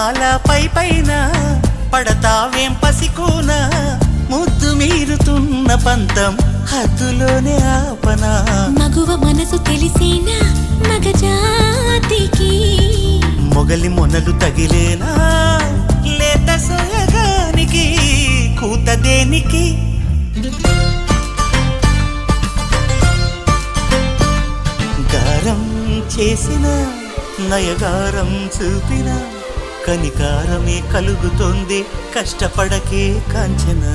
అలా పై పైన పడతావేం పసికోనా ముద్దు మీరుతున్న పంతం హద్దులోనే ఆపనా మగువ మనసు తెలిసేనా మగజాతికి మొగలి మొనలు తగిలేనా లేత సోయగానికి కూత దేనికి గారం చేసిన నయగారం చూపిన కనికారమే కలుగుతోంది కష్టపడకే కాంచనా